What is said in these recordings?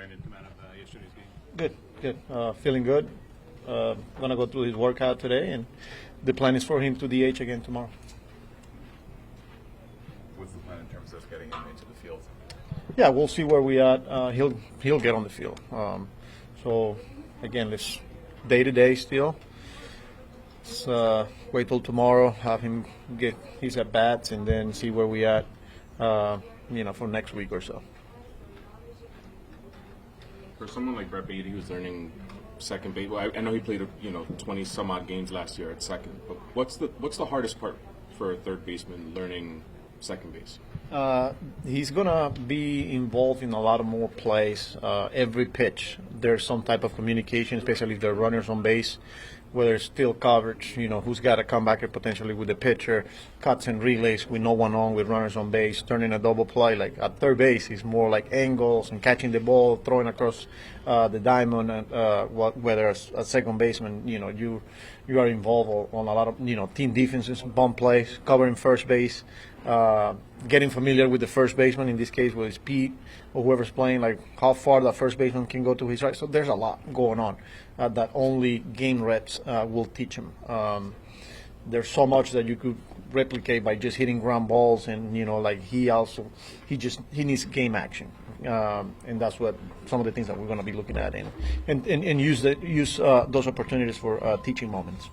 Brandon come out of yesterday's game? Good. Feeling good. Gonna go through his workout today, and the plan is for him to DH again tomorrow. What's the plan in terms of getting him into the field? Yeah, we'll see where we at. He'll get on the field. So again, this day-to-day still. Let's wait till tomorrow, have him get his at bats, and then see where we at. For next week or so. For someone like Brett Beatty, who's learning second base, well, I know he played 20 some odd games last year at second. But what's the hardest part for a third baseman learning second base? He's gonna be involved in a lot of more plays. Every pitch, there's some type of communication, especially if there are runners on base. Whether it's still coverage, who's got to come back and potentially with the pitcher, cuts and relays with no one on, with runners on base, turning a double play. Like at third base, it's more like angles and catching the ball, throwing across the diamond. Whether as a second baseman, you are involved on a lot of team defenses, bump plays, covering first base, getting familiar with the first baseman. In this case, whether it's Pete or whoever's playing, like how far the first baseman can go to his right. So there's a lot going on. That only game reps will teach him. There's so much that you could replicate by just hitting ground balls, and he needs game action, and that's what some of the things that we're going to be looking at, and use those opportunities for teaching moments.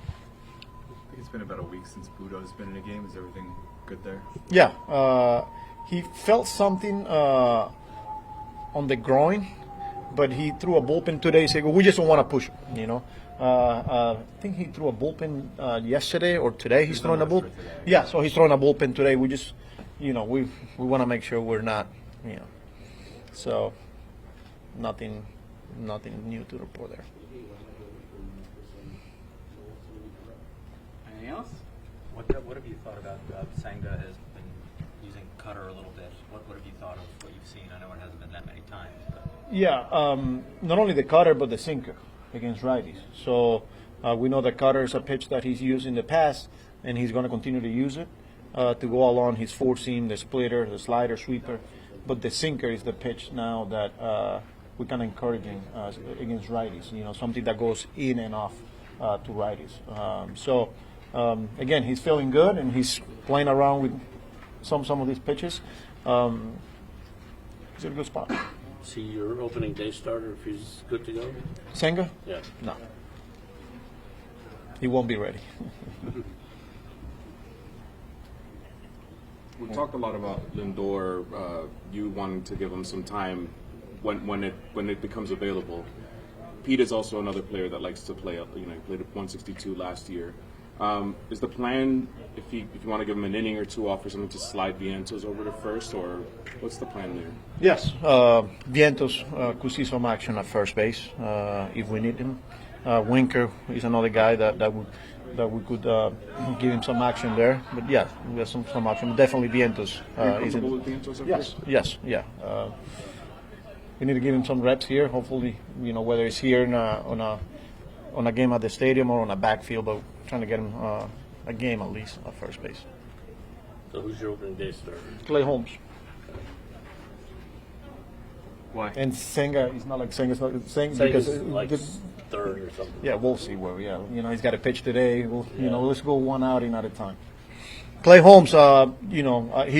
I think it's been about a week since Butto's been in a game. Is everything good there? Yeah, he felt something on the groin. But he threw a bullpen 2 days ago. We just don't want to push him, I think he threw a bullpen yesterday or today. He's throwing a bullpen. Yeah, so he's throwing a bullpen today. We just, we want to make sure we're not, So, nothing new to report there. Anything else? What have you thought about Senga has been using cutter a little bit? What have you thought of what you've seen? I know it hasn't been that many times. But. Yeah, not only the cutter but the sinker against righties. So we know the cutter is a pitch that he's used in the past, and he's going to continue to use it to go along his four seam, the splitter, the slider, sweeper. But the sinker is the pitch now that we're kind of encouraging against righties. Something that goes in and off to righties. Again, he's feeling good, and he's playing around with some of these pitches. He's in a good spot. See your opening day starter if he's good to go? Senga? Yeah. No. He won't be ready. We talked a lot about Lindor. You wanting to give him some time when it becomes available. Pete is also another player that likes to play. He played at 162 last year. Is the plan, if you want to give him an inning or two off or something, to slide Vientos over to first, or what's the plan there? Yes, Vientos could see some action at first base if we need him. Winker is another guy that we could give him some action there. But yeah, we have some action. Definitely Vientos. Are you comfortable with Vientos at first? Yes. We need to give him some reps here. Hopefully, whether it's here on a game at the stadium or on a backfield, but trying to get him a game at least at first base. So who's your opening day starter? Clay Holmes. Why? And Senga is not like Senga's not Senga Senga's because like third or something. yeah, we'll see where we are. He's got a pitch today. Let's go one outing at a time. Clay Holmes, he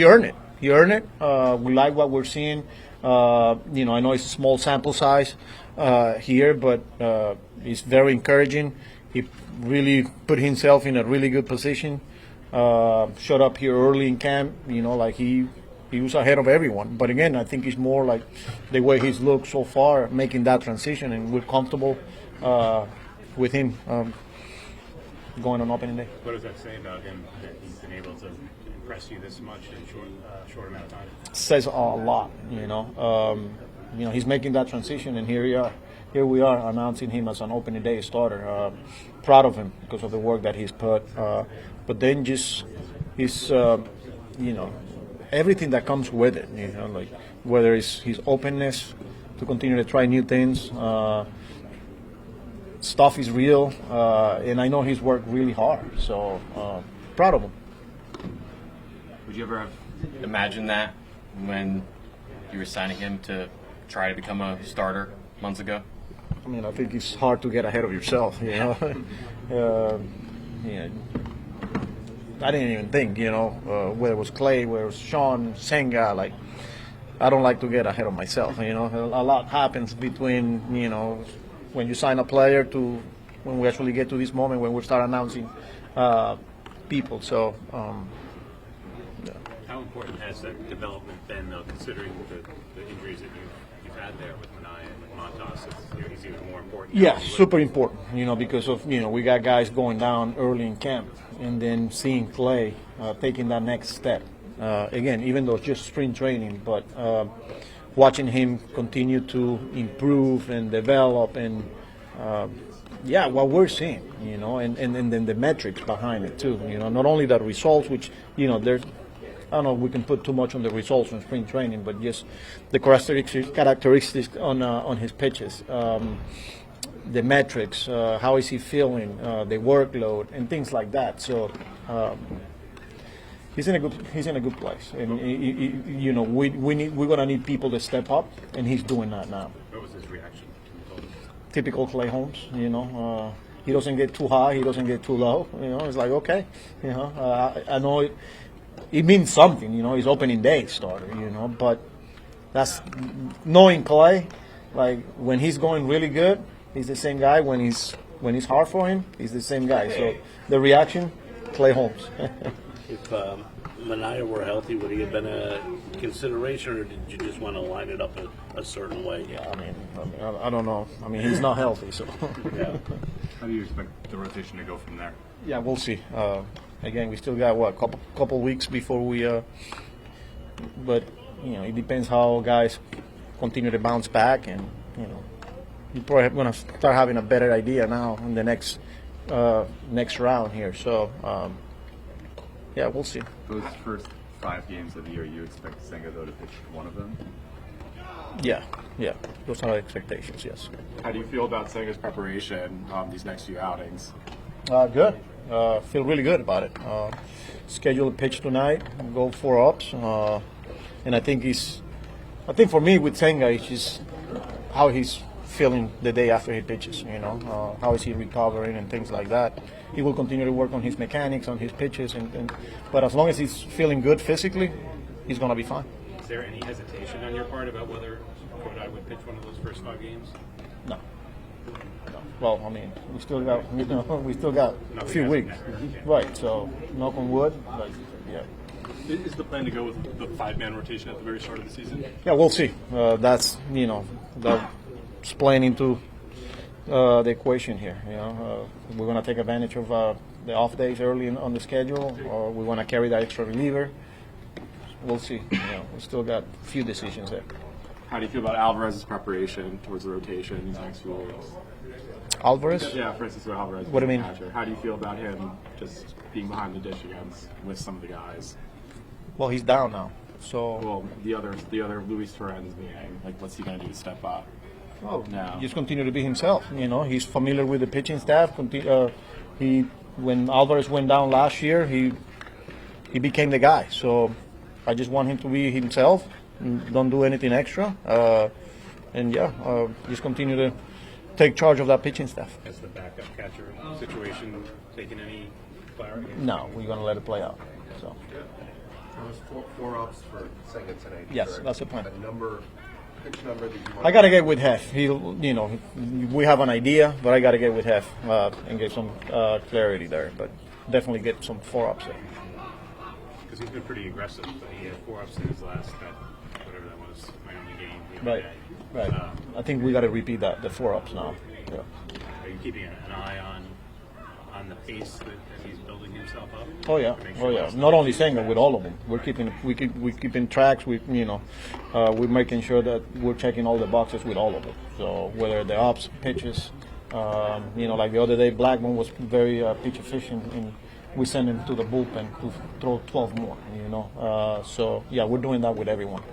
earned it. We like what we're seeing. I know it's a small sample size here, but it's very encouraging. He really put himself in a really good position. Showed up here early in camp. He was ahead of everyone. But again, I think it's more like the way he's looked so far, making that transition, and we're comfortable with him going on opening day. What does that say about him that he's been able to impress you this much in a short amount of time? Says a lot. He's making that transition, and here we are announcing him as an opening day starter. Proud of him because of the work that he's put. But then just his, everything that comes with it. Like whether it's his openness to continue to try new things. Stuff is real, and I know he's worked really hard. So proud of him. Would you ever have imagined that when you were signing him to try to become a starter months ago? I mean, I think it's hard to get ahead of yourself, you know. Yeah, I didn't even think, you know, whether it was Clay, whether it was Sean, Senga, like, I don't like to get ahead of myself, you know. A lot happens between, you know, when you sign a player to when we actually get to this moment when we start announcing people. So, yeah. How important has that development been, though, considering the injuries that you've had there with Minaya and with Montas? He's even more important. Yeah, super important, you know, because of, you know, we got guys going down early in camp and then seeing Clay taking that next step. Again, even though it's just spring training, but watching him continue to improve and develop and, yeah, what we're seeing, you know, and then the metrics behind it too, you know, not only the results, which, you know, there's, I don't know if we can put too much on the results from spring training, but just the characteristics on his pitches, the metrics, how is he feeling, the workload, and things like that. So he's in a good place, and you know we're gonna need people to step up, and he's doing that now. What was his reaction? Typical Clay Holmes, you know. He doesn't get too high, he doesn't get too low. You know, it's like okay, you know. I know it means something, you know. He's opening day starter, you know, but that's knowing Clay. Like when he's going really good, he's the same guy. When he's hard for him, he's the same guy. So the reaction, Clay Holmes. If Minaya were healthy, would he have been a consideration, or did you just want to line it up a certain way? Yeah, I don't know. I mean, he's not healthy, so. Yeah. How do you expect the rotation to go from there? Yeah, we'll see. Again, we still got couple weeks before we. But you know, it depends how guys continue to bounce back, and you know, you're probably going to start having a better idea now in the next round here. So. Yeah, we'll see. Those first 5 games of the year, you expect Senga, though, to pitch one of them? Yeah. Those are our expectations, yes. How do you feel about Senga's preparation these next few outings? Good. Feel really good about it. Schedule a pitch tonight, go 4 ups. And I think for me with Senga, it's just how he's feeling the day after he pitches, you know. How is he recovering and things like that. He will continue to work on his mechanics, on his pitches, but as long as he's feeling good physically, he's going to be fine. Is there any hesitation on your part about whether Kodai would pitch one of those first 5 games? No. Well, I mean, we still got a few weeks, right? So, knock on wood, but yeah. Is the plan to go with the 5-man rotation at the very start of the season? Yeah, we'll see. That's that's playing into the equation here. You know, we're going to take advantage of the off days early on the schedule, or we want to carry that extra reliever. We'll see. You know, we still got a few decisions there. How do you feel about Alvarez's preparation towards the rotation these next few weeks? Alvarez? Yeah, for instance, with Alvarez. What do you mean? Catcher. How do you feel about him just being behind the dish against with some of the guys? Well, he's down now. So Well, the other Luis Torrens being like, what's he going to do to step up? No. just continue to be himself. You know, he's familiar with the pitching staff. When Alvarez went down last year, he became the guy. So I just want him to be himself. Don't do anything extra. Just continue to take charge of that pitching staff. Has the backup catcher situation taken any clarity? No, we're going to let it play out. So There was 4 ups for Senga tonight. yes, correct? that's the plan. A pitch number that you want. I got to get with Hef. We have an idea, but I got to get with Hef and get some clarity there. But definitely get some 4 ups there. Because he's been pretty aggressive, but he had 4 ups in his last, whatever that was, Miami game. the other Right. day. I think we got to repeat that, the 4 ups now. Yeah. Are you keeping an eye on the pace that he's building himself up? Oh yeah, To make sure that's- Not only Senga, with all of them. We're keeping tracks. We're making sure that we're checking all the boxes with all of them. So whether the ups, pitches, like the other day, Blackburn was very pitch efficient, and we sent him to the bullpen to throw 12 more. So yeah, we're doing that with everyone.